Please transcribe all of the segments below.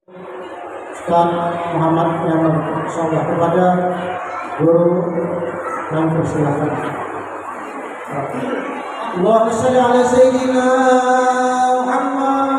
Ustaz Muhammad Yaman, insyaallah kepada guru yang persilakan. Allahumma shalli ala sayyidina Muhammad.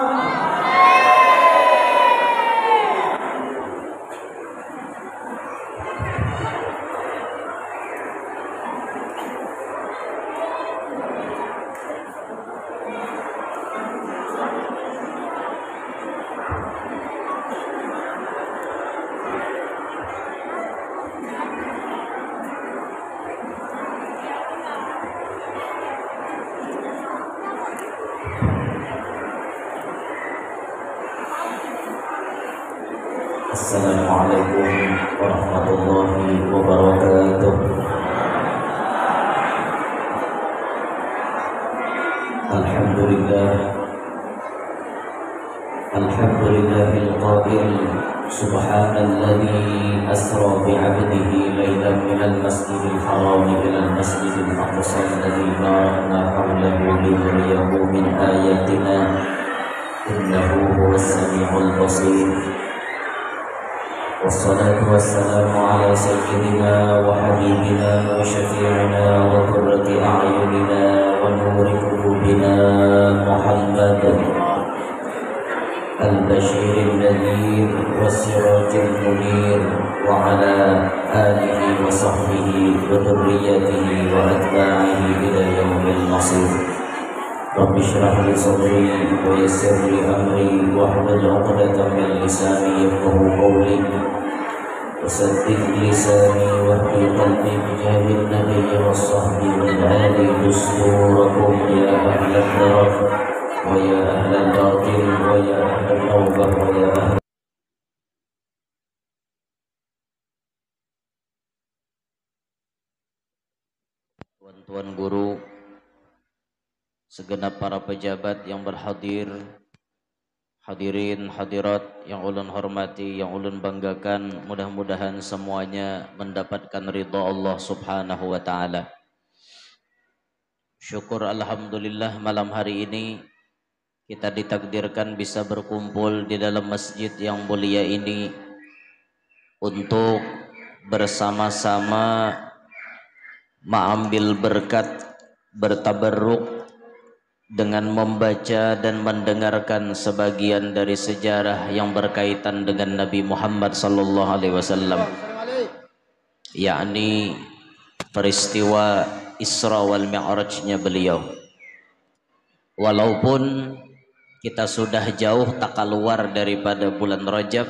Assalamualaikum warahmatullahi wabarakatuh. Alhamdulillah, alhamdulillahil qail, subhanalladzi asra bi'abdihi lailan minal masjidil haram ilal masjidil aqsa alladzi barakna hawlahu linuriyahu min ayatina innahu huwas samiul basir. والصلاة والسلام على سيدنا وحبيبنا وشفيعنا وقرة أعيننا ونور قلوبنا محمد البشير النذير والسراج المنير وعلى آله وصحبه وذريته وأتباعه إلى يوم المصير. رب اشرح لي صدري ويسر لي أمري واحلل عقدة من لساني يفقهوا قولي وسدد لساني واهدي قلبي بجاه النبي والصحب والآل دستوركم يا أهل الدرك ويا أهل الباطل ويا أهل التوبة ويا أهل. Tuan-tuan guru, segenap para pejabat yang berhadir, hadirin hadirat yang ulun hormati, yang ulun banggakan, mudah-mudahan semuanya mendapatkan ridha Allah Subhanahu wa taala. Syukur alhamdulillah malam hari ini kita ditakdirkan bisa berkumpul di dalam masjid yang mulia ini untuk bersama-sama mengambil berkat, bertabarruk dengan membaca dan mendengarkan sebagian dari sejarah yang berkaitan dengan Nabi Muhammad sallallahu alaihi wasallam, yakni peristiwa Isra wal Mi'rajnya beliau. Walaupun kita sudah jauh tak keluar daripada bulan Rajab,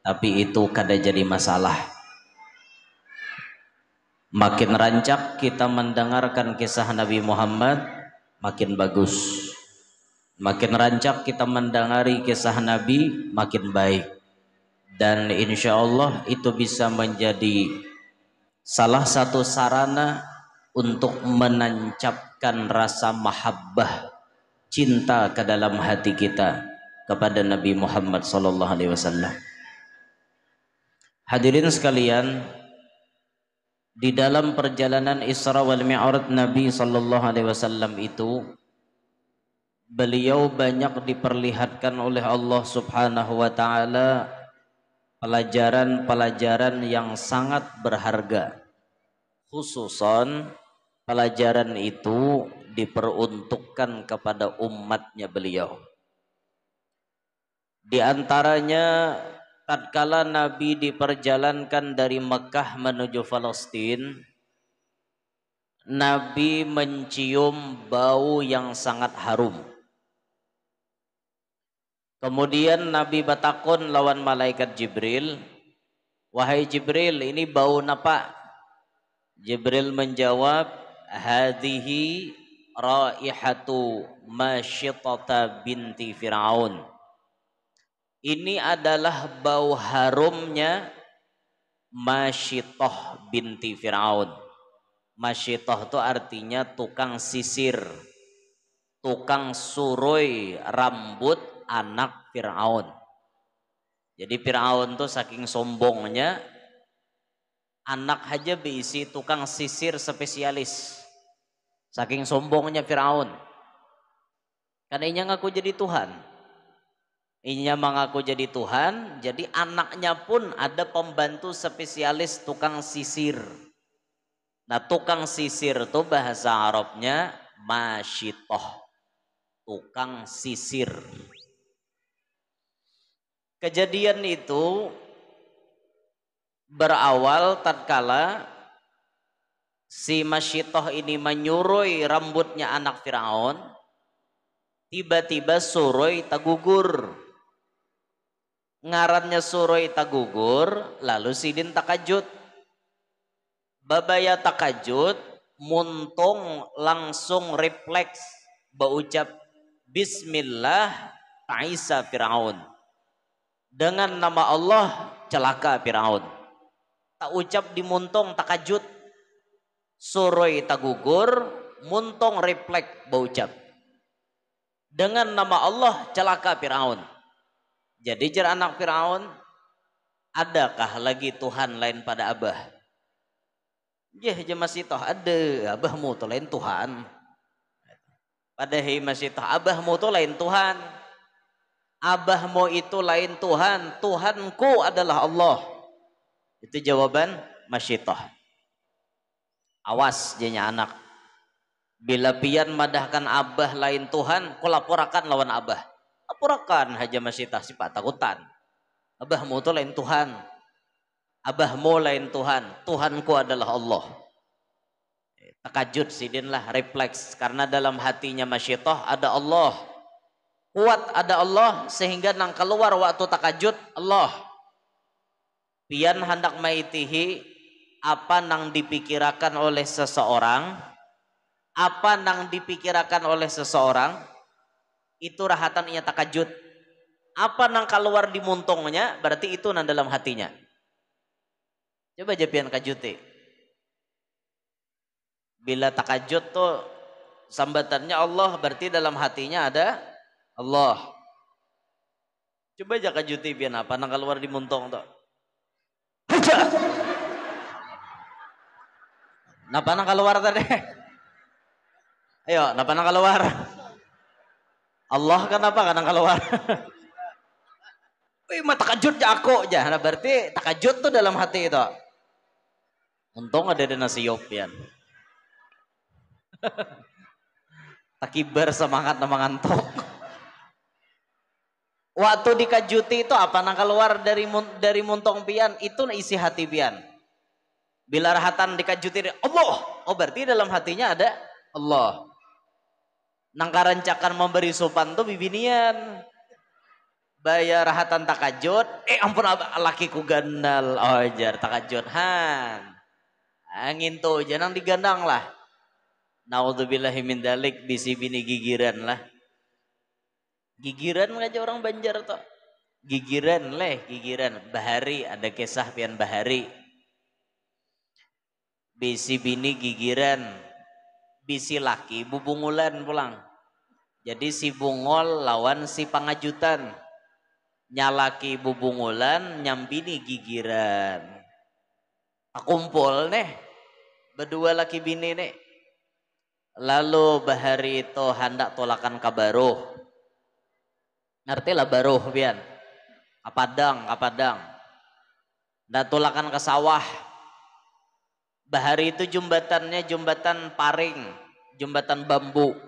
tapi itu kada jadi masalah. Makin rancak kita mendengarkan kisah Nabi Muhammad, makin bagus. Makin rancak kita mendengari kisah Nabi, makin baik. Dan insya Allah itu bisa menjadi salah satu sarana untuk menancapkan rasa mahabbah, cinta ke dalam hati kita kepada Nabi Muhammad sallallahu alaihi wasallam. Hadirin sekalian, di dalam perjalanan Isra wal Mi'raj Nabi sallallahu alaihi wasallam itu, beliau banyak diperlihatkan oleh Allah Subhanahu wa taala pelajaran-pelajaran yang sangat berharga. Khususan pelajaran itu diperuntukkan kepada umatnya beliau. Di antaranya tatkala Nabi diperjalankan dari Mekah menuju Palestina, Nabi mencium bau yang sangat harum. Kemudian Nabi batakun lawan malaikat Jibril, "Wahai Jibril, ini bau napa?" Jibril menjawab, "Hadhihi raihatu Masyitata binti Fir'aun." Ini adalah bau harumnya Masyitah binti Fir'aun. Masyitah itu artinya tukang sisir, tukang suroi rambut anak Fir'aun. Jadi Fir'aun tuh saking sombongnya, anak aja berisi tukang sisir spesialis. Saking sombongnya Fir'aun, karena ngaku jadi Tuhan. Inya mengaku jadi Tuhan, jadi anaknya pun ada pembantu spesialis tukang sisir. Nah, tukang sisir itu bahasa Arabnya masyitoh, tukang sisir. Kejadian itu berawal tatkala si masyitoh ini menyurui rambutnya anak Firaun, tiba-tiba suroi tagugur. Ngarannya suroi tagugur, lalu sidin takajud. Babaya takajud, muntung langsung refleks berucap Bismillah ta'isa Firaun. Dengan nama Allah celaka Firaun. Tak ucap di muntung takajud, suroi tagugur, muntung refleks berucap dengan nama Allah celaka Firaun. Jadi jar anak Firaun, adakah lagi Tuhan lain pada abah? Ya masih toh ada, abahmu tuh lain Tuhan. Padahal masih toh abahmu tuh lain Tuhan. Abahmu itu lain Tuhan, Tuhanku adalah Allah. Itu jawaban masih toh. Awas jenya anak. Bila pian madahkan abah lain Tuhan, ku laporakan lawan abah. Laporakan haja masih si pak takutan. Abahmu itu lain Tuhan. Abahmu lain Tuhan. Tuhanku adalah Allah. Takajud sidinlah refleks. Karena dalam hatinya masyitoh ada Allah. Kuat ada Allah. Sehingga nang keluar waktu takajud Allah. Pian hendak maitihi. Apa nang dipikirakan oleh seseorang. Apa nang dipikirakan oleh seseorang. Itu rahatan ia takajud. Apa nang keluar di muntungnya, berarti itu nang dalam hatinya. Coba japian kajuti. Bila takajud tuh sambatannya Allah, berarti dalam hatinya ada Allah. Coba aja kajuti pian apa nang keluar di muntung tuh. Napa nang keluar tadi? Ayo, napa nang keluar? Allah kenapa kadang keluar? Wih, mah takajud aku aja. Nah, berarti takajud tuh dalam hati itu. Untung ada nasi yopian. Takibar semangat nama ngantuk. Waktu dikajuti itu apa nang keluar dari muntung pian itu isi hati pian. Bila rahatan dikajuti Allah, oh berarti dalam hatinya ada Allah. Nang karancakan memberi sopan tuh bibinian. Bayar rahatan takajud, ampun lakiku gandal, jar takajud han. Angin tuh jangan digandang lah. Naudzubillahi min dalik, bisi bini gigiran lah. Gigiran aja orang Banjar tuh. Gigiran leh, gigiran. Bahari, ada kisah pian Bahari. Bisi bini gigiran. Bisi laki bubungulan pulang. Jadi si bungol lawan si pangajutan. Nyalaki bubungulan, nyambini gigiran. Kumpul nih. Berdua laki bini nih. Lalu Bahari itu hendak tolakan kabaruh. Ngerti lah baruh pian. Kapadang. Dan tolakan ke sawah. Bahari itu jembatannya jembatan paring, jembatan bambu.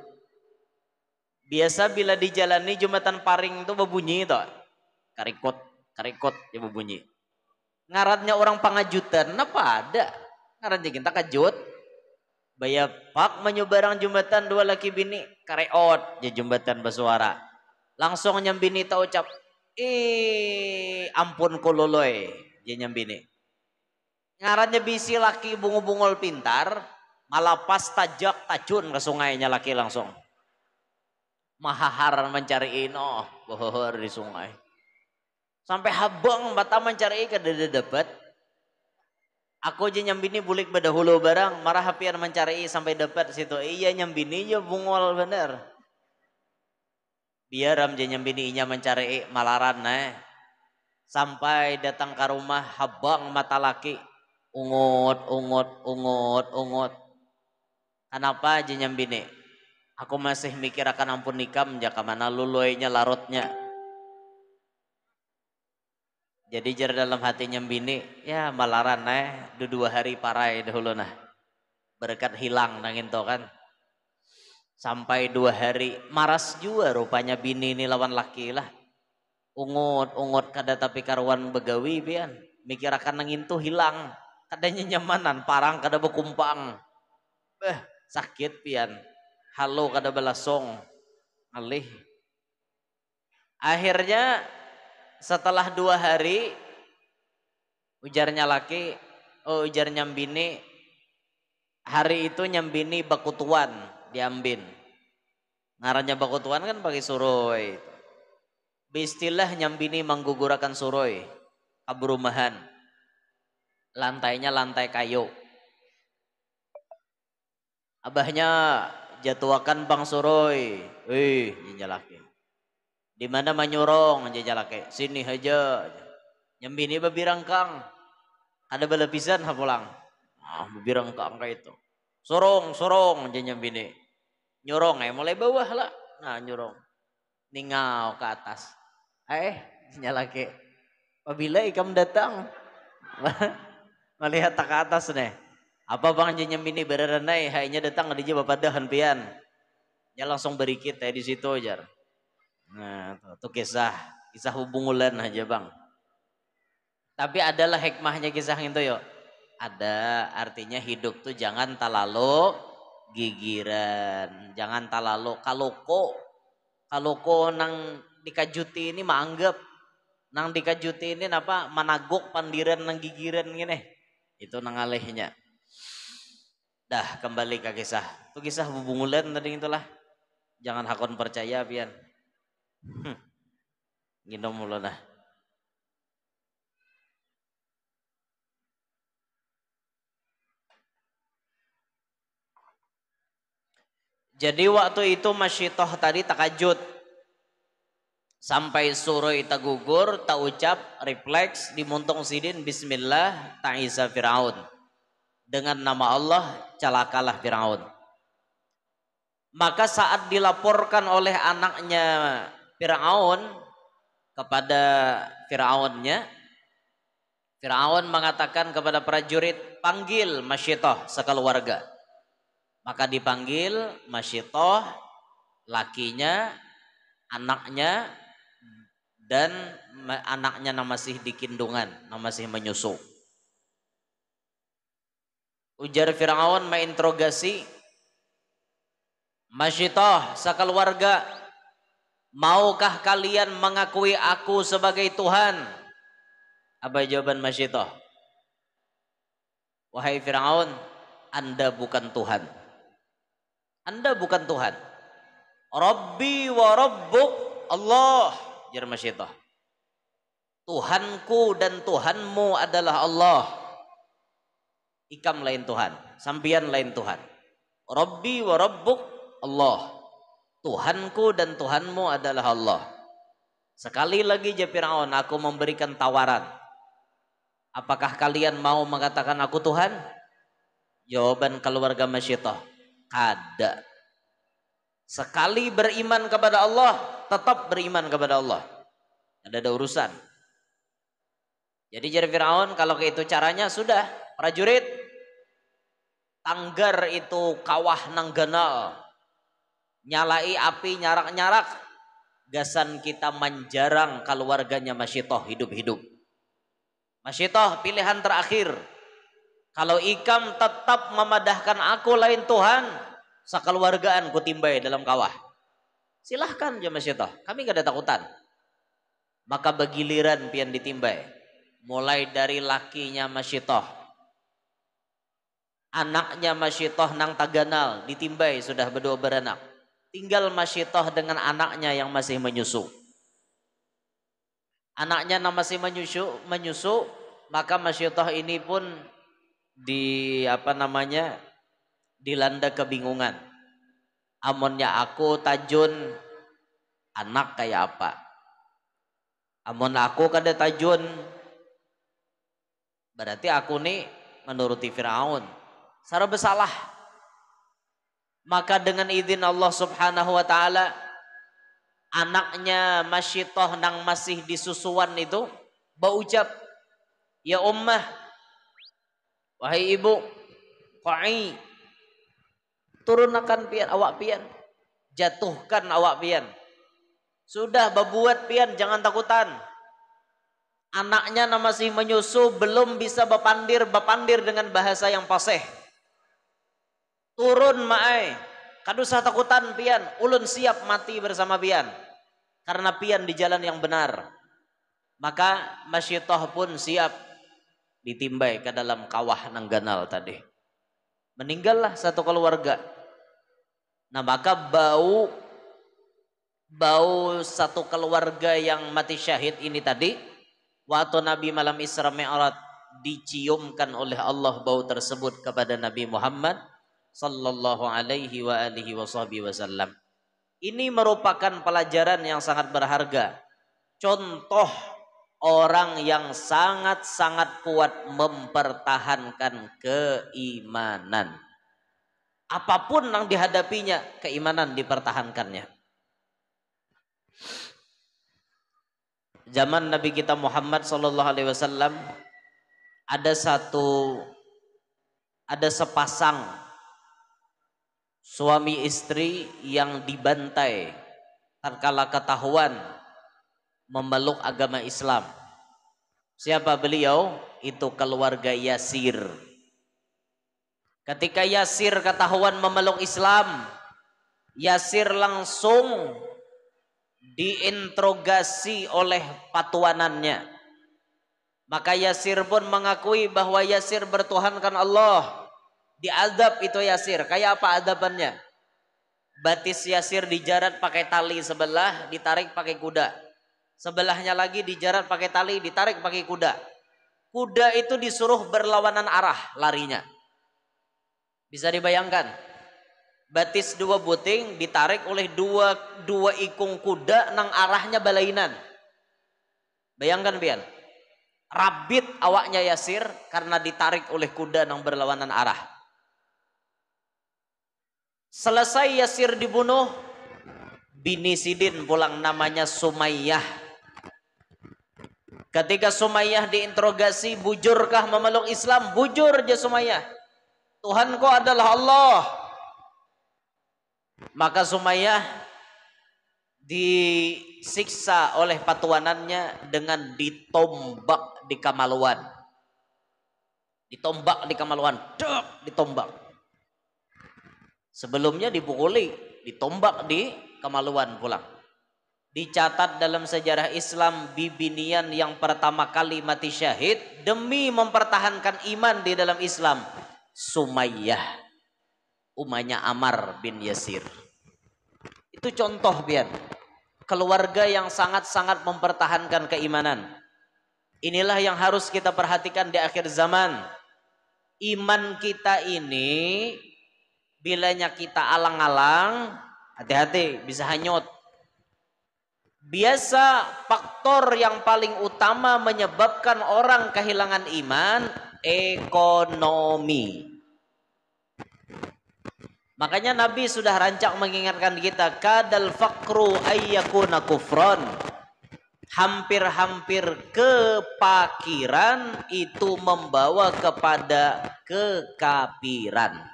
Biasa bila dijalani jembatan paring itu berbunyi itu. Karikot ya berbunyi. Ngarannya orang pangajutan, apa ada? Ngarannya kita kajut. Baya pak menyeberang jembatan dua laki bini, kareot ya jembatan bersuara. Langsung nyambini tak ucap, ampun kololoy, dia nyambini. Ngarannya bisi laki bungu-bungol pintar, malah pas tajak tajun ke sungainya laki langsung. Mahahar mencari ino, bohor di sungai. Sampai habang bata mencari ikan dapat. Aku aja nyambini bulik badahulu barang, marah hapian mencari sampai dapat situ. Iya nyambini ya bungol bener. Biar ramja nyambini inya mencari malaran Sampai datang ke rumah habang mata laki. Ungut. Kenapa aja nyambini? Aku masih mikir akan ampun nikam jaka mana luluinya larutnya. Jadi jar dalam hatinya bini, ya malaran dua hari parai dahulu nah. Berkat hilang nangin to kan. Sampai 2 hari maras juga rupanya bini ini lawan laki lah. Ungut kada tapi karuan begawi pian. Mikir akan nangin tuh hilang. Kadanya nyamanan, parang kada bekumpang. Sakit pian. Halo kada belasong. Alih. Akhirnya setelah 2 hari ujarnya laki, ujarnya bini, hari itu nyambini bakutuan diambin. Ngarannya bakutuan kan pakai suroi. Bistilah nyambini menggugurakan suroi. Kabrumahan. Lantainya lantai kayu. Abahnya jatuakan bang suroi. Jajalaki. Di mana manyurong jajalaki. Sini aja. Nyambini babirangkang. Ada bala pisan ha pulang. Babirangkang kayak itu. Sorong aja nyambini. Nyorong mulai bawah lah. Nah nyorong. Ningau ke atas. Nyalaki. Apabila ikam datang. Melihat tak ke atas nih. Apa bang jenyem ini bererenai. Hanya datang di bapak dahan pian. Ya langsung berikit di situ aja. Nah itu kisah hubungulan aja bang. Tapi adalah hikmahnya kisah itu yo. Ada artinya hidup tuh jangan terlalu gigiran. Jangan terlalu kaloko nang dikajuti ini manggap nang dikajuti ini apa managok pandiran nang gigiran gini itu nang alehnya. Dah kembali ke kisah itu kisah hubungulan tadi itulah jangan hakon percaya pian nginom mulu nah. Jadi waktu itu Masyitoh tadi takajud sampai suroi tagugur tak ucap refleks dimuntung sidin bismillah ta'isa Fir'aun dengan nama Allah celakalah Fir'aun. Maka saat dilaporkan oleh anaknya Fir'aun kepada Fir'aunnya, Fir'aun mengatakan kepada prajurit panggil Masyitoh sekeluarga. Maka dipanggil Masyitoh, lakinya, anaknya, dan anaknya yang masih di kandungan, yang masih menyusu. Ujar Fir'aun menginterogasi, Masyitoh sekeluarga, maukah kalian mengakui aku sebagai Tuhan? Apa jawaban Masyitoh? Wahai Fir'aun, Anda bukan Tuhan. Anda bukan Tuhan. Rabbi wa Rabbuk Allah. Jar Masyitoh. Tuhanku dan Tuhanmu adalah Allah. Ikam lain Tuhan. Sampian lain Tuhan. Rabbi wa Rabbuk Allah. Tuhanku dan Tuhanmu adalah Allah. Sekali lagi ya Fir'aun, aku memberikan tawaran. Apakah kalian mau mengatakan aku Tuhan? Jawaban keluarga Masyitoh, kada. Sekali beriman kepada Allah, tetap beriman kepada Allah. Ada urusan. Jadi jadi Fir'aun kalau kayak itu caranya sudah prajurit tanggar itu kawah nang ganal. Nyalai api nyarak-nyarak. Gasan kita menjarang keluarganya Masyitoh hidup-hidup. Masyitoh pilihan terakhir. Kalau ikam tetap memadahkan aku lain Tuhan, sekeluargaan ku timbai dalam kawah. Silahkan ya Masyitoh, kami gak ada takutan. Maka begiliran pian ditimbai. Mulai dari lakinya Masyitoh, anaknya Masyitoh nang taganal ditimbai sudah berdua beranak. Tinggal Masyitoh dengan anaknya yang masih menyusu. Anaknya yang masih menyusu, maka Masyitoh ini pun dilanda kebingungan. Amonnya aku tajun anak kayak apa? Amon aku kada tajun berarti aku nih menuruti Fir'aun. Sara bersalah. Maka dengan izin Allah Subhanahu wa taala, anaknya Masyitoh nang masih disusuan itu Baucap, ya ummah, wahai ibu, qa'i, turunakan pian awak pian, jatuhkan awak pian. Sudah babuat pian, jangan takutan. Anaknya masih menyusu, belum bisa bapandir dengan bahasa yang fasih. Turun maai, kadusah takutan pian, ulun siap mati bersama pian. Karena pian di jalan yang benar. Maka masyitoh pun siap ditimbai ke dalam kawah nangganal tadi. Meninggallah satu keluarga. Nah maka bau satu keluarga yang mati syahid ini tadi, waktu Nabi malam Isra Mi'raj diciumkan oleh Allah bau tersebut kepada Nabi Muhammad sallallahu alaihi wa alihi wasallam. Ini merupakan pelajaran yang sangat berharga. Contoh orang yang sangat-sangat kuat mempertahankan keimanan. Apapun yang dihadapinya, keimanan dipertahankannya. Zaman Nabi kita Muhammad sallallahu alaihi wasallam ada sepasang suami istri yang dibantai tatkala ketahuan memeluk agama Islam. Siapa beliau? Itu keluarga Yasir. Ketika Yasir ketahuan memeluk Islam, Yasir langsung diinterogasi oleh patuanannya. Maka Yasir pun mengakui bahwa Yasir bertuhankan Allah. Diadab itu Yasir. Kayak apa adabannya? Batis Yasir dijarat pakai tali sebelah, ditarik pakai kuda. Sebelahnya lagi dijarat pakai tali, ditarik pakai kuda. Kuda itu disuruh berlawanan arah larinya. Bisa dibayangkan? Batis dua buting ditarik oleh dua ikung kuda nang arahnya balainan. Bayangkan pian. Rabit awaknya Yasir karena ditarik oleh kuda nang berlawanan arah. Selesai Yasir dibunuh, bini Sidin pulang namanya Sumayyah. Ketika Sumayyah diinterogasi, bujurkah memeluk Islam? Bujur aja Sumayyah. Tuhanku adalah Allah. Maka Sumayyah disiksa oleh patuanannya dengan ditombak di kamaluan. Ditombak di kamaluan, ditombak. Sebelumnya dipukuli, ditombak di kamaluan pulang. Dicatat dalam sejarah Islam, bibinian yang pertama kali mati syahid demi mempertahankan iman di dalam Islam, Sumayyah, umahnya Ammar bin Yasir. Itu contoh pian, keluarga yang sangat-sangat mempertahankan keimanan. Inilah yang harus kita perhatikan di akhir zaman. Iman kita ini bilanya kita alang-alang, hati-hati bisa hanyut. Biasa faktor yang paling utama menyebabkan orang kehilangan iman, ekonomi. Makanya Nabi sudah rancak mengingatkan kita, kadal faqru ayyakuna kufron. Hampir-hampir kepakiran itu membawa kepada kekafiran.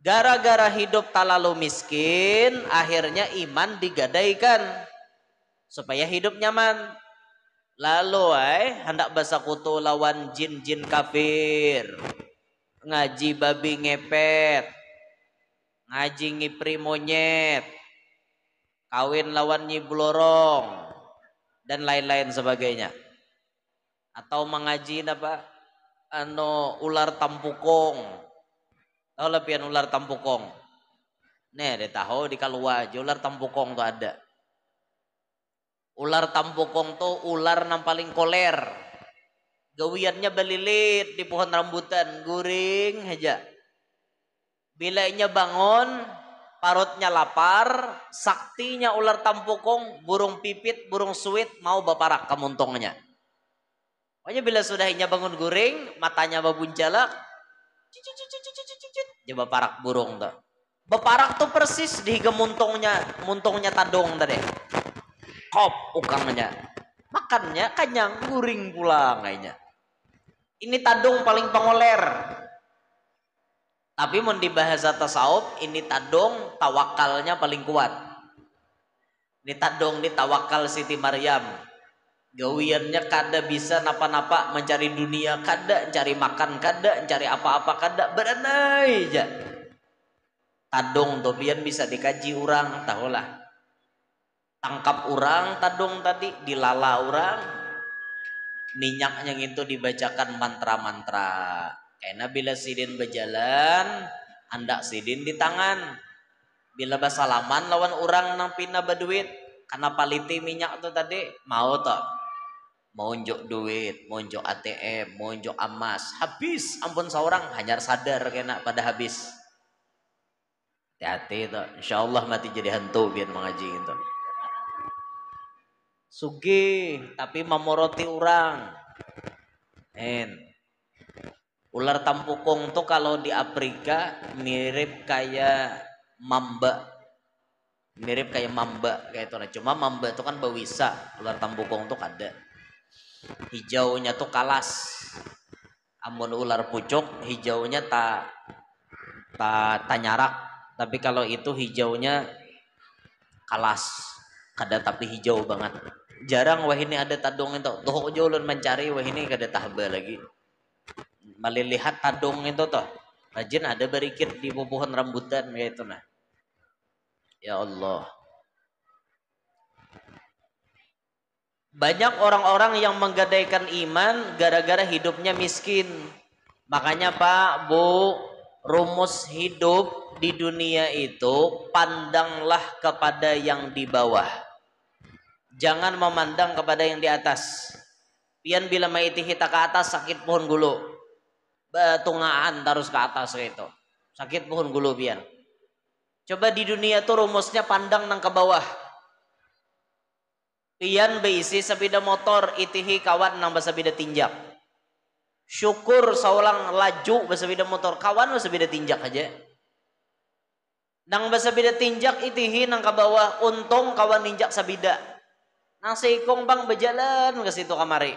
Gara-gara hidup terlalu miskin, akhirnya iman digadaikan supaya hidup nyaman. Lalu hendak bersekutu lawan jin-jin kafir, ngaji babi ngepet, ngaji ngipri monyet, kawin lawan nyi blorong, dan lain-lain sebagainya. Atau mengaji ular tampukong. Tahu lepian ular tampukong? Nih, dia tahu di Kalua aja ular tampukong tuh ada. Ular tampukong tuh ular yang paling koler. Gawiannya belilit di pohon rambutan, guring aja. Bilainya bangun, parutnya lapar, saktinya ular tampukong, burung pipit, burung suwit mau baparak kemuntongnya. Pokoknya bila sudah inya bangun guring, matanya babunjalak, dia baparak burung tuh. Baparak tuh persis di muntongnya tadong tadi. Kop ukangnya. makannya kenyang, guring pulang kayaknya. Ini tadung paling pengoler. Tapi mau di bahasa tasawuf, ini tadung tawakalnya paling kuat. Ini tadung di tawakal Siti Maryam. Gawiannya kada bisa napa-napa mencari dunia, kada cari makan, kada cari apa-apa, kada beranai aja. Tadung tuh pian bisa dikaji orang, tahulah. Tangkap orang tadung tadi, dilala orang, minyaknya itu dibacakan mantra-mantra. Karena bila sidin berjalan, andak sidin di tangan. Bila basalaman lawan orang nang pina berduit, karena paliti minyak tuh tadi, mau toh. Mau unjuk duit, mau unjuk ATM, mau unjuk emas, habis ampun seorang hanya sadar kena pada habis. Hati-hati itu, insyaallah mati jadi hantu biar mengaji itu. Sugih tapi memoroti orang. Ular tampukung tuh kalau di Afrika mirip kayak mamba. Mirip kayak mamba kayak itu nah. Cuma mamba itu kan bawisa, ular tampukung tuh ada. Hijaunya tuh kalas. Amun ular pucuk hijaunya tak nyarak. Tapi kalau itu hijaunya kalas. Kada tapi hijau banget. Jarang wah ini ada tadung itu. Tuh ulun mencari wah ini kada tahba lagi. Malilihat tadung itu toh. Rajin ada berikir di pohon rambutan kayak itu nah. Ya Allah. Banyak orang-orang yang menggadaikan iman gara-gara hidupnya miskin. Makanya Pak, Bu, rumus hidup di dunia itu pandanglah kepada yang di bawah. Jangan memandang kepada yang di atas. Pian bila maiti hita ke atas sakit pohon gulu. Batungaan terus ke atas itu. Sakit pohon gulu pian. Coba di dunia tuh rumusnya pandang nang ke bawah. Pian beisi sepeda motor itihi kawan nang basepeda tinjak. Syukur saulang laju basepeda motor kawan basepeda tinjak aja. Nang basepeda tinjak itihi nang ke bawah untung kawan ninjak sabida. Nang seikong bang berjalan ke situ kamari.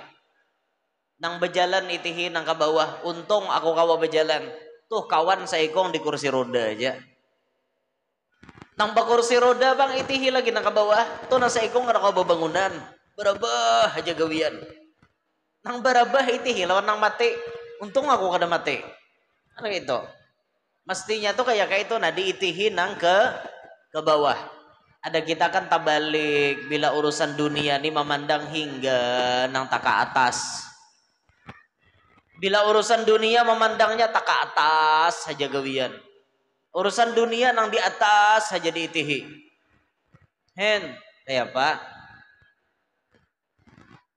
Nang berjalan itihi nang ke bawah untung aku kawa berjalan. Tuh kawan seikong di kursi roda aja. Nang kursi roda bang itihi lagi nang ke bawah tuh nang seikong kada kawa bangunan berabah aja gawian nang berabah itihi lawan nang mati untung aku kada mati ano gitu mestinya tuh kayak itu nah diitihi nang ke bawah. Ada kita kan tabalik bila urusan dunia ni memandang hingga nang tak ke atas. Bila urusan dunia memandangnya tak ke atas saja gawian. Urusan dunia nang di atas saja diitihi. Ya Pak.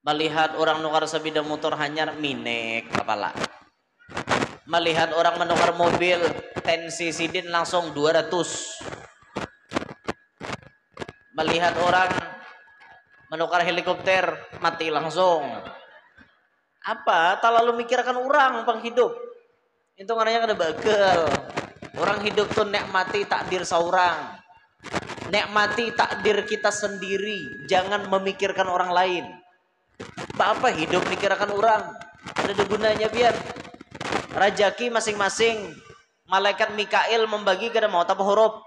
Melihat orang nukar sepeda motor hanyar minek kepala. Melihat orang menukar mobil tensi sidin langsung 200. Melihat orang menukar helikopter mati langsung. Apa? Tak lalu mikirkan orang penghidup. Itu ngaranya kada bagel. Orang hidup tuh nikmati takdir seorang. Nikmati takdir kita sendiri. Jangan memikirkan orang lain. Apa hidup mikirkan orang? Ada gunanya biar. Rajaki masing-masing. Malaikat Mikail membagi kada mau apa huruf.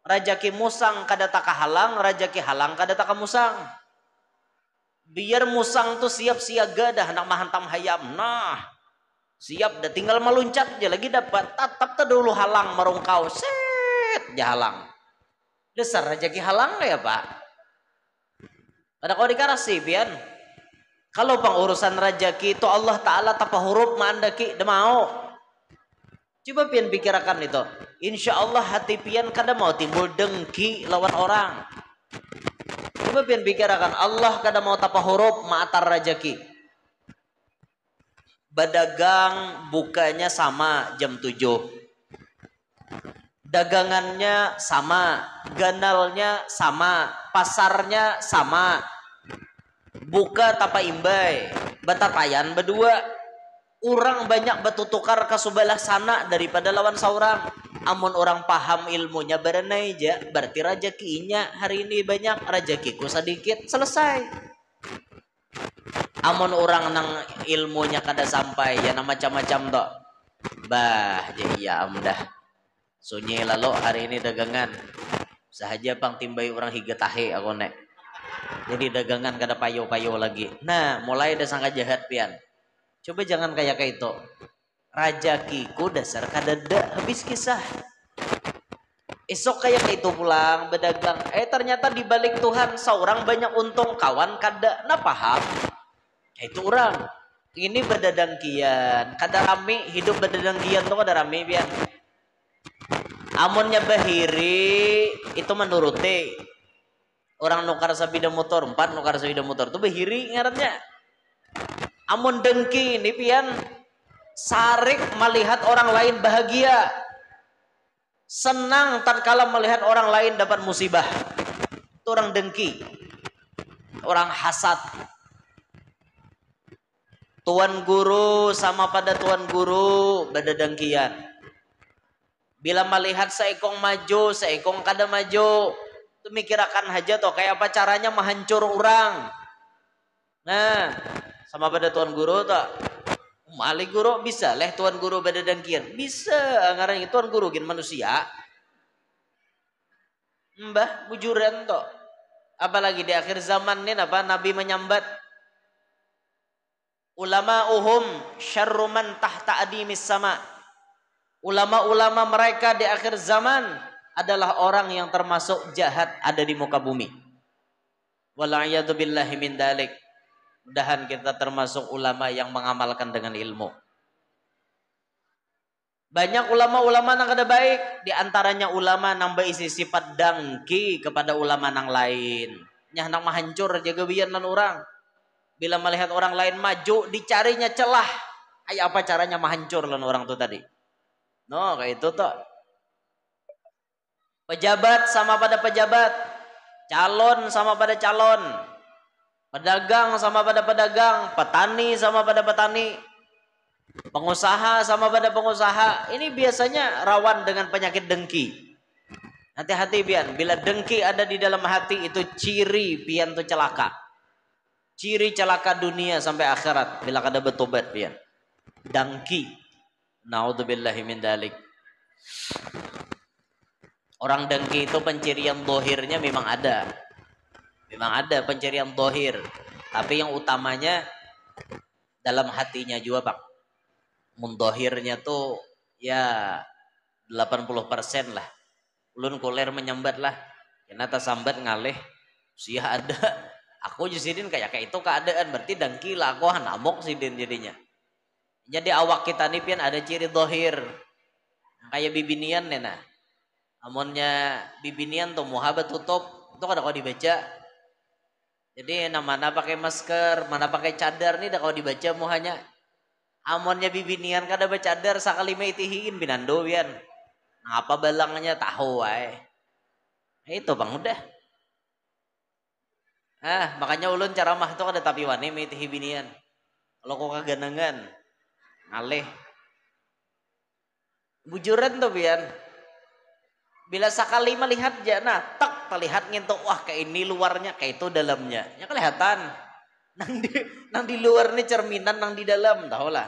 Rajaki musang kada tak halang. Rajaki halang kada tak musang. Biar musang tuh siap siaga dah nak mahantam hayam. Nah. Siap dah tinggal meluncat aja lagi dapat tatap tuh dulu halang merungkau set dia halang dasar rezeki halang ya Pak ada kau dikarasi pian kalau pengurusan rezeki itu Allah Ta'ala tapa huruf mandaki dah mau coba pian pikirkan itu insya Allah hati pian kada mau timbul dengki lawan orang coba pian pikirkan Allah kada mau tapa huruf maatar rezeki. Berdagang bukanya sama jam 7. Dagangannya sama, ganalnya sama, pasarnya sama. Buka tapa imbai, batatayan berdua. Orang banyak bertutukar ke sebelah sana daripada lawan seorang. Amun orang paham ilmunya berenai aja, berarti rezekinya hari ini banyak, rezekiku sedikit, selesai. Amun orang nang ilmunya kada sampai ya na macam-macam tok. Bah, jadi ya amdah. Sunyi lalu hari ini dagangan. Sahaja pang timbay orang higa tahe aku nek. Jadi dagangan kada payo-payo lagi. Nah, mulai ada sangka jahat pian. Coba jangan kayak itu. Rajakiku dasar kadada habis kisah. Esok kayak itu pulang berdagang. Ternyata di balik Tuhan seorang banyak untung kawan kada na paham. Itu orang. Ini berdadangkian. Kada rame hidup berdadangkian tuh kada rame pian. Amunnya bahiri itu menuruti orang nukar sabida motor 4 nukar sabida motor itu bahiri ngarannya. Amun dengki ini pian sarik melihat orang lain bahagia, senang tatkala melihat orang lain dapat musibah. Itu orang dengki, orang hasad. Tuan guru sama pada tuan guru berdadangkian. Bila melihat seekong maju, seekong kada maju, itu mikirakan aja toh kayak apa caranya menghancur orang. Nah, sama pada tuan guru toh, mali guru bisa leh tuan guru berdadangkian, bisa ngarannya tuan guru gin manusia. Mbah bujuran toh. Apalagi di akhir zaman nih apa Nabi menyambat ulama'uhum syarru man tahta adimis sama. Ulama-ulama mereka di akhir zaman adalah orang yang termasuk jahat ada di muka bumi. Wala'iyadu billahi min dalik. Mudahan kita termasuk ulama yang mengamalkan dengan ilmu. Banyak ulama-ulama yang kada baik. Di antaranya ulama yang berisi sifat dangki kepada ulama yang lain. Nyah nang mahancur jaga bian lan orang. Bila melihat orang lain maju, dicarinya celah. Ay apa caranya mahancur lan orang tu tadi. No, kayak itu toh. Pejabat sama pada pejabat, calon sama pada calon, pedagang sama pada pedagang, petani sama pada petani, pengusaha sama pada pengusaha. Ini biasanya rawan dengan penyakit dengki. Hati-hati pian, bila dengki ada di dalam hati itu ciri pian tuh celaka. Ciri celaka dunia sampai akhirat bila kada bertobat pian. Dengki. Naudzubillahi min dalik. Orang dengki itu pencirian dohirnya memang ada. Memang ada pencirian dohir. Tapi yang utamanya dalam hatinya juga pak. Mundohirnya tuh ya 80% lah. Ulun kuler menyambat lah. Kenapa sambat ngalih. Sia ada. Aku jusidin kayak itu keadaan. Berarti dengki lah. Aku hanamok sidin jadinya. Jadi awak kita nih pian ada ciri dohir kayak bibinian nih nah. Amunnya bibinian tuh muhabbat tutup itu kada kau dibaca. Jadi mana pakai masker, mana pakai cadar nih dah kau dibaca muhanya. Amunnya bibinian kada bacadar sakali maitihiin binando pian. Ngapa balangnya tahu ay. Itu bang udah. Makanya ulun ceramah tuh kada tapi wani maitihi binian. Kalau kau kaganangan ngalih bujuran tuh pian bila sekali melihat jana tak terlihat ngintuk wah kayak ini luarnya kayak itu dalamnya ya kelihatan nang di luar nih cerminan nang di dalam tahu lah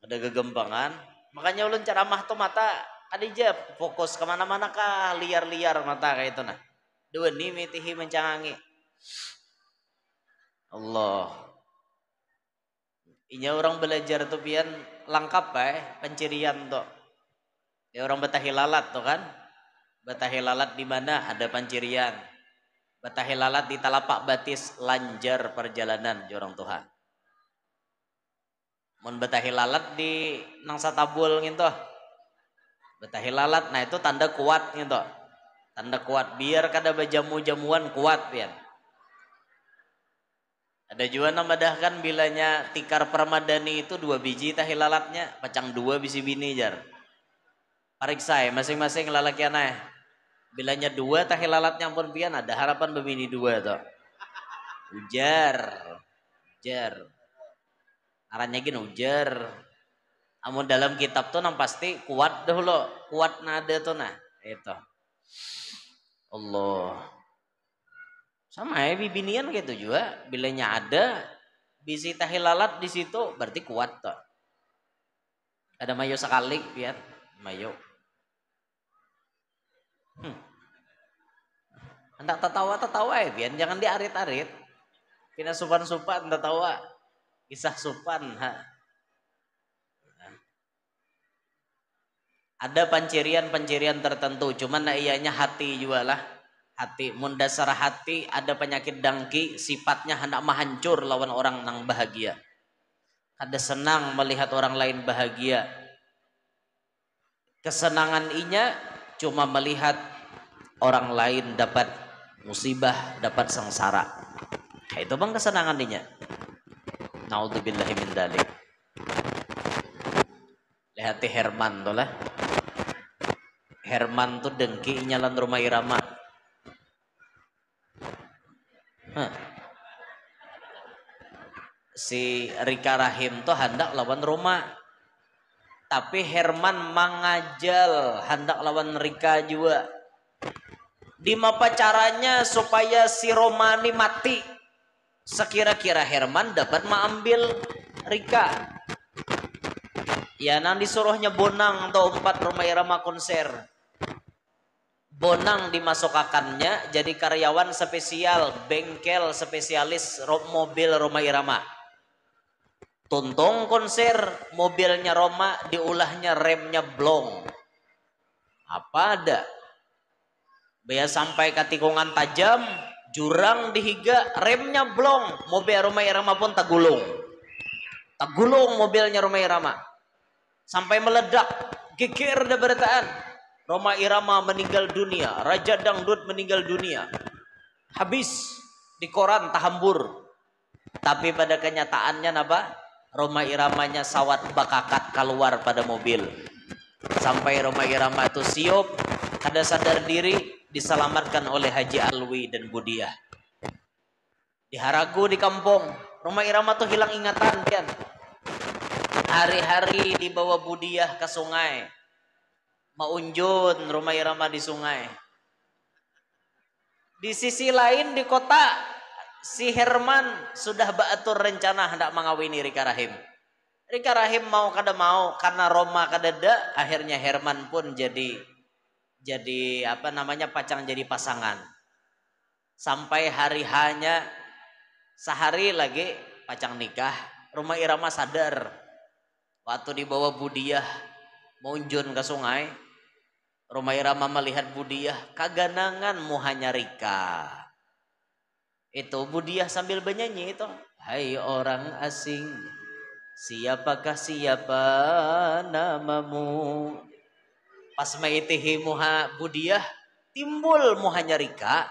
ada kegembangan makanya ulun ceramah tuh mata adija fokus kemana-mana kah liar-liar mata kayak itu nah dua nih mitihi mencangangi Allah. Inya orang belajar tuh pian lengkap pencirian tuh. Ya orang betahilalat tuh kan. Betahilalat di mana ada pencirian. Betahilalat di talapak batis lanjar perjalanan jorong Tuhan. Mun betahilalat di nang satabul gitu. Betahilalat nah itu tanda kuat gitu. Tanda kuat biar kada bajamu-jamuan kuat pian. Ada juga namadahkan bilanya tikar permadani itu 2 biji tahilalatnya, pacang 2 bisi bini jar. Pariksa masing-masing lalaki aneh. Bilanya 2 tahilalatnya pun pian ada harapan bebini 2 toh. Ujar. Arannya gini ujar. Amun dalam kitab tuh nang pasti kuat dahulu, kuat nada tuh nah. Itu. Allah. Sama bibinian gitu juga bilanya ada bisi tahilalat di situ berarti kuat tuh. Ada mayo sekali biar mayo. Hendak tertawa ya biar jangan diarit-arit. Kena supan-supan tertawa. Kisah supan ha. Ada pancirian-pancirian tertentu, cuman ianya hati juga lah. Hati, mundasar hati ada penyakit dangki, sifatnya hendak menghancur lawan orang nang bahagia. Ada senang melihat orang lain bahagia. Kesenangan inya cuma melihat orang lain dapat musibah, dapat sengsara. Nah, itu bang kesenangan inya. Naudzubillahi min dzalik. Lihat Herman tuh lah. Herman tuh dengki nyalan rumah Irama. Si Rika Rahim tuh hendak lawan Roma. Tapi Herman mangajal hendak lawan Rika juga. Dimapa caranya supaya si Roma ini mati? Sekira-kira Herman dapat mengambil Rika. Ya nang disuruhnya Bonang atau 4 Roma Irama konser. Bonang dimasukakannya jadi karyawan spesial bengkel spesialis mobil Roma Irama. Tuntung konser mobilnya Roma diulahnya remnya blong. Apa ada? Baya sampai ke tikungan tajam, jurang dihiga, remnya blong. Mobil Roma Irama pun tagulung. Tagulung mobilnya Roma Irama. Sampai meledak, geger dah beritaan. Roma Irama meninggal dunia, Raja Dangdut meninggal dunia. Habis di koran tahambur. Tapi pada kenyataannya apa? Roma Iramanya sawat bakakat keluar pada mobil. Sampai Roma Irama itu siup, ada sadar diri, diselamatkan oleh Haji Alwi dan Budiah. Di Haragu di kampung, Roma Irama tuh hilang ingatan kan. Hari-hari dibawa Budiah ke sungai. Maunjun Roma Irama di sungai. Di sisi lain di kota, si Herman sudah baatur rencana hendak mengawini Rika Rahim. Rika Rahim mau kada mau karena Roma kadada, akhirnya Herman pun jadi apa namanya pacang jadi pasangan. Sampai hari hanya sehari lagi pacang nikah, Roma Irama sadar. Waktu dibawa Budiah maunjun ke sungai, Roma Irama melihat Budiah kaganangan muhanya Rika. Itu Budiah sambil bernyanyi itu, hai orang asing, siapakah siapa namamu? Pas maitihi muha Budiah, timbul muhanya Rika.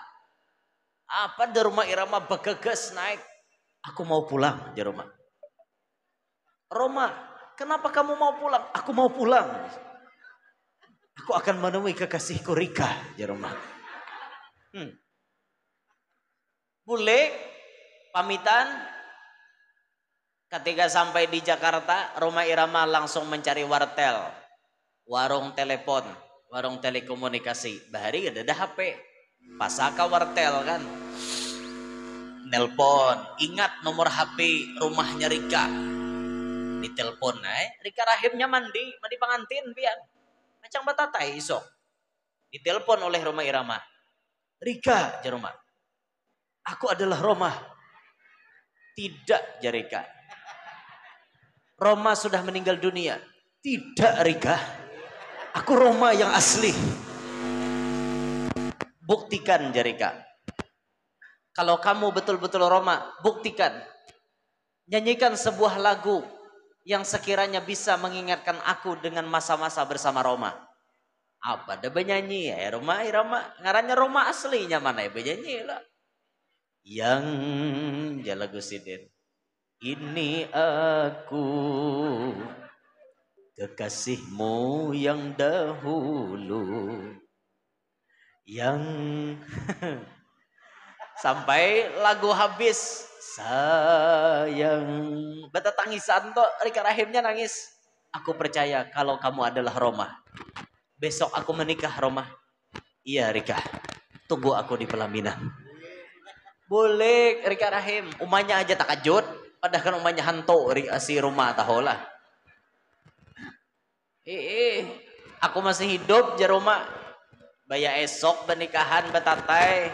Apa di Roma Irama begeges naik. Aku mau pulang di Roma. Roma, kenapa kamu mau pulang? Aku mau pulang. Aku akan menemui kekasihku Rika di Roma. Boleh pamitan. Ketika sampai di Jakarta, Roma Irama langsung mencari wartel, warung telepon, warung telekomunikasi. Bahari ada HP, pasaka wartel kan. Nelpon, ingat nomor HP rumahnya Rika. Ditelepon, Rika Rahimnya mandi pengantin pian. Macam batatai isok. Ditelepon oleh Roma Irama. Rika, Roma. Aku adalah Roma. Tidak, Rika. Roma sudah meninggal dunia. Tidak, Rika. Aku Roma yang asli. Buktikan, Rika. Kalau kamu betul-betul Roma, buktikan. Nyanyikan sebuah lagu yang sekiranya bisa mengingatkan aku dengan masa-masa bersama Roma. Apa ada benyanyi ya Roma Irama, ngarannya Roma aslinya mana ya benyanyi lah. Yang jalagu sidin. Ini aku kekasihmu yang dahulu. Yang sampai lagu habis. Sayang, bata tangisan tuh Rika Rahimnya nangis. Aku percaya kalau kamu adalah Roma. Besok aku menikah Roma. Iya Rika, tunggu aku di pelaminan. Boleh Rika Rahim, umanya aja takajut. Padahal kan umanya hantu si rumah taholah. Aku masih hidup di rumah. Baya esok pernikahan betatai.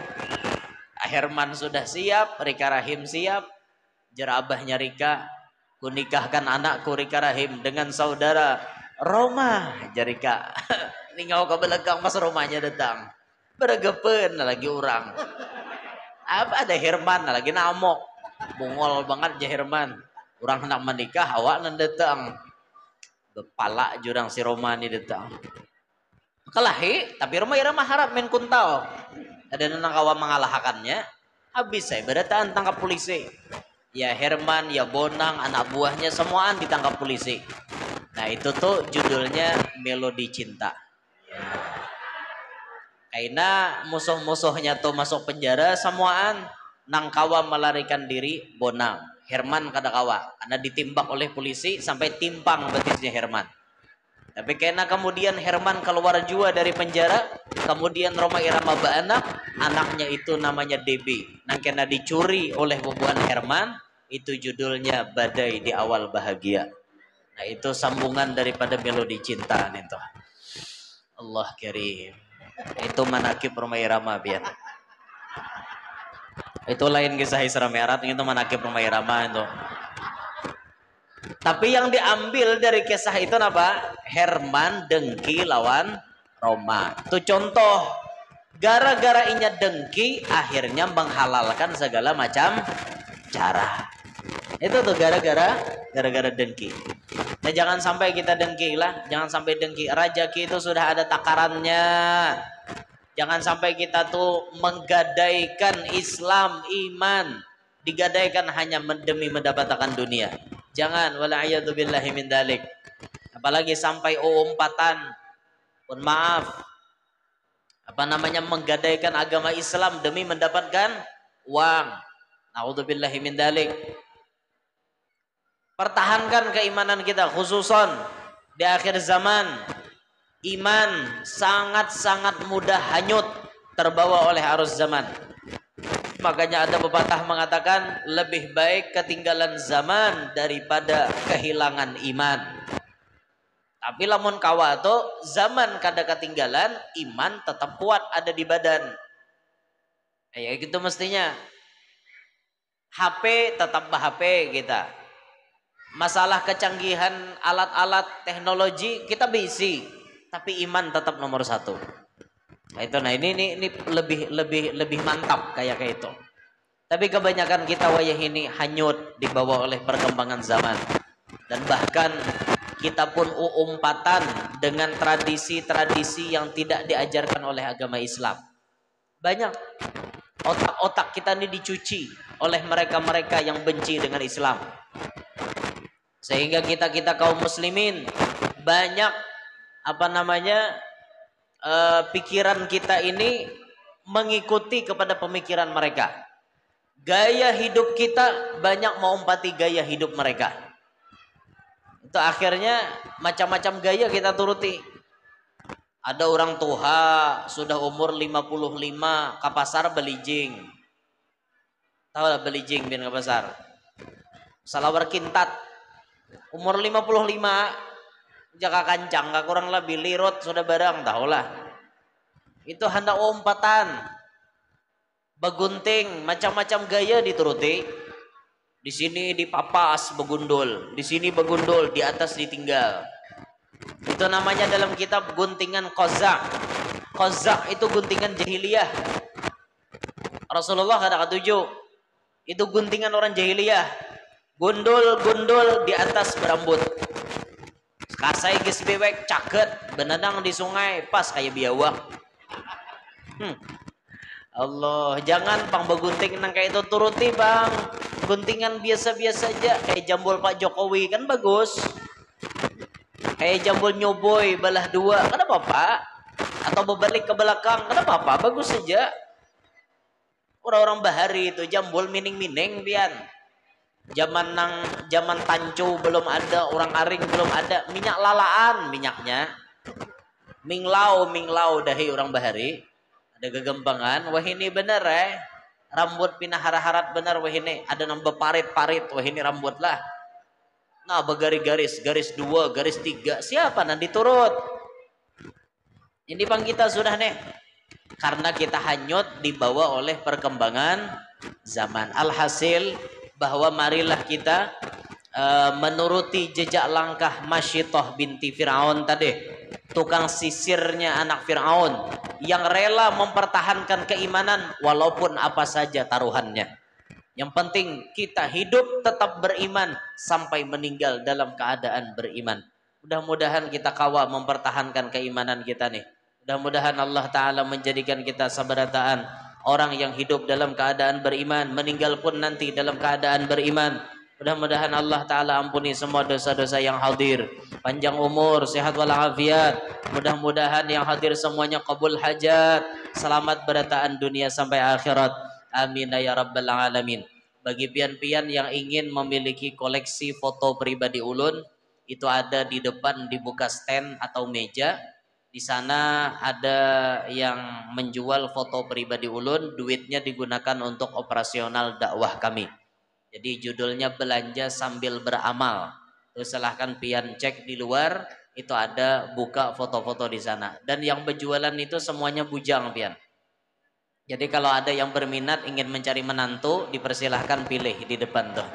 Herman sudah siap, Rika Rahim siap. Jerabahnya Rika, ku nikahkan anakku Rika Rahim dengan saudara Roma. Jarika, ningau ke belakang pas rumahnya datang. Bergepen lagi orang. Apa ada Herman lagi namok. Bungol banget ya Herman. Orang hendak menikah, awak nan datang. Bepala jurang si Roma ni datang. Kelahi, tapi Roma irama harap main kuntau. Ada nang kawan mengalahkannya. Habis saya berdataan tangkap polisi. Ya Herman, ya Bonang, anak buahnya semuaan ditangkap polisi. Nah itu tuh judulnya Melodi Cinta. Karena musuh-musuhnya tuh masuk penjara semuaan. Nang kawa melarikan diri Bonang. Herman kada kawa. Karena ditimbak oleh polisi sampai timpang betisnya Herman. Tapi karena kemudian Herman keluar jua dari penjara, kemudian Roma Irama beranak, anaknya itu namanya DB. Nang kena dicuri oleh bubuan Herman, itu judulnya Badai di Awal Bahagia. Nah itu sambungan daripada Melodi Cinta itu. Allah Karim. Itu manakib Roma Irama biar. Itu lain kisah Isra Mi'raj, itu manakib Roma Irama itu. Tapi yang diambil dari kisah itu apa? Herman dengki lawan Roma. Itu contoh. Gara-gara inya dengki, akhirnya menghalalkan segala macam cara. Itu tuh gara-gara dengki. Nah jangan sampai kita dengki lah. Jangan sampai dengki. Rajaki itu sudah ada takarannya. Jangan sampai kita tuh menggadaikan Islam, iman. Digadaikan hanya demi mendapatkan dunia. Jangan, wala'iyadzubillahi min dalik. Apalagi sampai umpatan. Pun maaf. Apa namanya menggadaikan agama Islam demi mendapatkan uang. Na'udzubillahi min dalik. Pertahankan keimanan kita khususon di akhir zaman. Iman sangat-sangat mudah hanyut terbawa oleh arus zaman. Makanya ada pepatah mengatakan lebih baik ketinggalan zaman daripada kehilangan iman. Tapi lamun kawa tu zaman kada ketinggalan, iman tetap kuat ada di badan. Ya gitu mestinya. HP tetap HP kita. Masalah kecanggihan alat-alat teknologi kita bisi, tapi iman tetap nomor satu. Nah ini lebih mantap kayak itu. Tapi kebanyakan kita wayah ini hanyut dibawa oleh perkembangan zaman. Dan bahkan kita pun umpatan dengan tradisi-tradisi yang tidak diajarkan oleh agama Islam. Banyak otak-otak kita ini dicuci oleh mereka-mereka yang benci dengan Islam. Sehingga kita kaum muslimin banyak pikiran kita ini mengikuti kepada pemikiran mereka. Gaya hidup kita banyak mengumpati gaya hidup mereka. Itu akhirnya macam-macam gaya kita turuti. Ada orang tua sudah umur 55 ke pasar beli jing. Tahu lah beli jing bin ke pasar. Salawar kintat. Umur 55 jaka kancang gak kurang lebih lirot sudah barang tahulah. Itu hendak umpatan. Begunting macam-macam gaya dituruti. Di sini dipapas begundul, di sini begundul, di atas ditinggal. Itu namanya dalam kitab guntingan kozak. Kozak itu guntingan jahiliyah. Rasulullah kada ketujuh. Itu guntingan orang jahiliyah. Gundul-gundul di atas berambut. Kasai geus bewek caket benedang di sungai pas kayak biawak. Allah, jangan pang begunting nang kayak itu turuti bang. Guntingan biasa-biasa aja kayak jambul Pak Jokowi kan bagus. Kayak jambul nyoboy balah dua kan apa-apa. Atau berbalik ke belakang kan apa-apa, bagus saja. Orang-orang bahari itu jambul mining-mining pian. Zaman tancu belum ada, orang aring belum ada, minyak lalaan minyaknya. Minglau dahi orang bahari. Ada kegembangan, wah ini bener rambut pinah harat benar wah ini ada nambah parit-parit wah ini rambut lah. Nah garis garis 2 garis 3 siapa nanti turut. Ini bang kita sudah nih karena kita hanyut dibawa oleh perkembangan zaman. Alhasil bahwa marilah kita menuruti jejak langkah Masyitoh binti Fir'aun tadi, tukang sisirnya anak Fir'aun yang rela mempertahankan keimanan walaupun apa saja taruhannya. Yang penting kita hidup tetap beriman sampai meninggal dalam keadaan beriman. Mudah-mudahan kita kawal mempertahankan keimanan kita nih. Mudah-mudahan Allah Ta'ala menjadikan kita sabarataan orang yang hidup dalam keadaan beriman, meninggal pun nanti dalam keadaan beriman. Mudah-mudahan Allah Ta'ala ampuni semua dosa-dosa yang hadir, panjang umur, sehat walafiat. Mudah-mudahan yang hadir semuanya qabul hajat, selamat berataan dunia sampai akhirat. Amin ya rabbal alamin. Bagi pian-pian yang ingin memiliki koleksi foto pribadi ulun, itu ada di depan dibuka stand atau meja. Di sana ada yang menjual foto pribadi ulun, duitnya digunakan untuk operasional dakwah kami. Jadi judulnya belanja sambil beramal. Terus silahkan pian cek di luar, itu ada buka foto-foto di sana. Dan yang berjualan itu semuanya bujang pian. Jadi kalau ada yang berminat ingin mencari menantu, dipersilahkan pilih di depan tuh.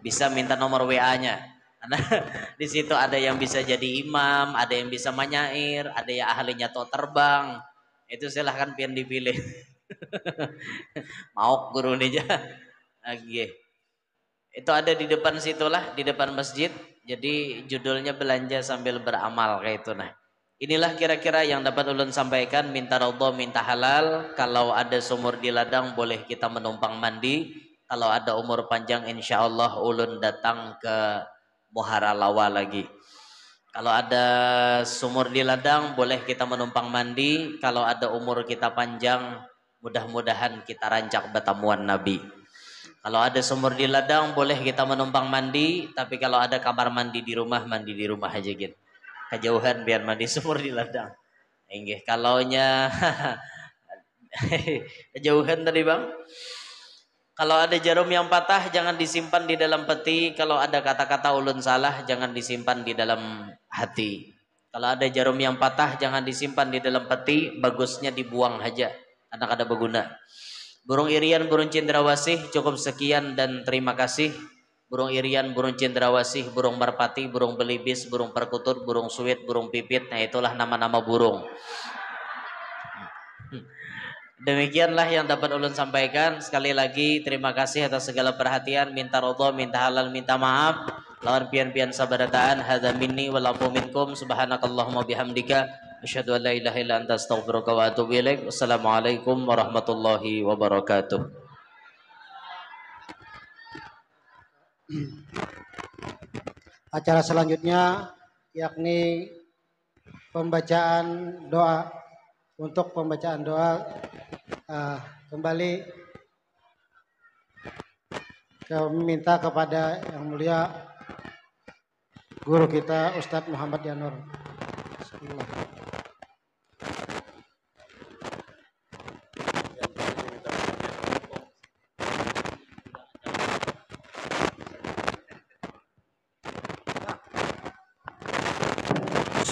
Bisa minta nomor WA-nya. Karena di situ ada yang bisa jadi imam, ada yang bisa menyair, ada yang ahlinya toh terbang. Itu silahkan pian dipilih. Mau guru nih aja. Oke. Itu ada di depan situlah, di depan masjid. Jadi judulnya belanja sambil beramal kayak itu nah. Inilah kira-kira yang dapat ulun sampaikan. Minta ridho, minta halal. Kalau ada sumur di ladang boleh kita menumpang mandi. Kalau ada umur panjang insya Allah ulun datang ke Muhara Lawa lagi. Kalau ada sumur di ladang boleh kita menumpang mandi. Kalau ada umur kita panjang mudah-mudahan kita rancak bertemuan Nabi. Kalau ada sumur di ladang boleh kita menumpang mandi. Tapi kalau ada kamar mandi di rumah, mandi di rumah aja gitu. Kejauhan biar mandi sumur di ladang. Enggih, kalaunya kejauhan tadi bang. Kalau ada jarum yang patah jangan disimpan di dalam peti. Kalau ada kata-kata ulun salah jangan disimpan di dalam hati. Kalau ada jarum yang patah jangan disimpan di dalam peti. Bagusnya dibuang aja karena kada berguna. Burung irian, burung cendrawasih, cukup sekian dan terima kasih. Burung irian, burung cendrawasih, burung merpati, burung belibis, burung perkutut, burung suwit, burung pipit. Nah itulah nama-nama burung. Demikianlah yang dapat ulun sampaikan. Sekali lagi terima kasih atas segala perhatian. Minta ridho, minta halal, minta maaf. Lawan pian-pian sabarataan. Hadza minni wal afu minkum. Subhanakallahumma bihamdika asyhadu an la ilaha illa anta astaghfiruka wa atubu ilaik. Wassalamualaikum warahmatullahi wabarakatuh. Acara selanjutnya yakni pembacaan doa. Untuk pembacaan doa kembali minta kepada yang mulia guru kita Ustadz Muhammad Yanur.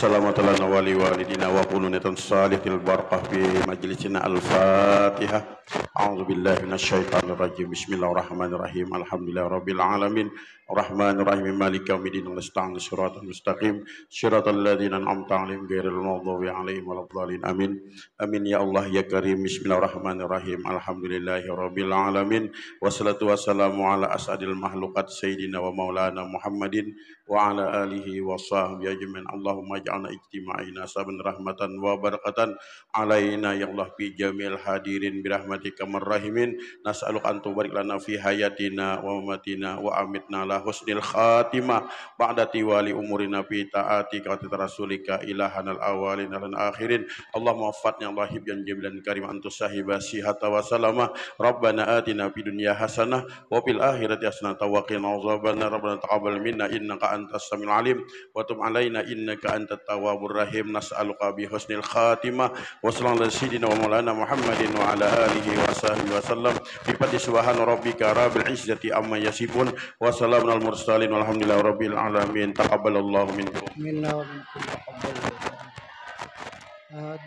Assalamualaikum warahmatullahi walidina wa qulunatan salihil barakah fi majlisina al-fatihah. A'udzu billahi minasyaitonir rajim. Bismillahirrahmanirrahim. Alhamdulillahi rabbil alamin. Arrahmanir rahim. Maliki yaumiddin. Nasta'inu shiratal mustaqim. Shiratal ladzina an'amta 'alaihim ghairil maghdubi 'alaihim waladdallin. Amin. Amin ya Allah ya Karim. Bismillahirrahmanirrahim. Alhamdulillahi rabbil alamin. Wassalatu wassalamu ala asadil mahluqat sayyidina wa maulana Muhammadin wa ala alihi wa sahbihi ajmain. Allahumma ij'alna ijtima'ina saban rahmatan wa barakatan alaina ya Allah fi jamil hadirin bi rahmatika marrahimin. Nas'aluka an tubarik lana fi hayatina wa mamatina wa amitna la husnil khatimah ba'da tiwali umurina fi ta'atika wa rasulika ilahanal awalin wal akhirin. Allahumma fatna Allah hibyan jamilan karim antus sahiba sihata wa salama. Rabbana atina fid dunya hasanah wa fil akhirati hasanah wa qina azabannar. Rabbana taqabbal minna innaka antas samiul alim wa tub alaina innaka antat tawwabur rahim. Nas'aluka bi husnil khatimah wa sallallahu alaihi wa maulana Muhammadin wa ala alihi wa sahbihi wasallam bi fadli subhana rabbika rabbil izzati amma yasifun wa salamun al mursalin walhamdulillahi rabbil alamin. Taqabbalallahu minkum. Minna wa minkum.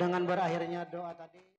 Dengan berakhirnya doa tadi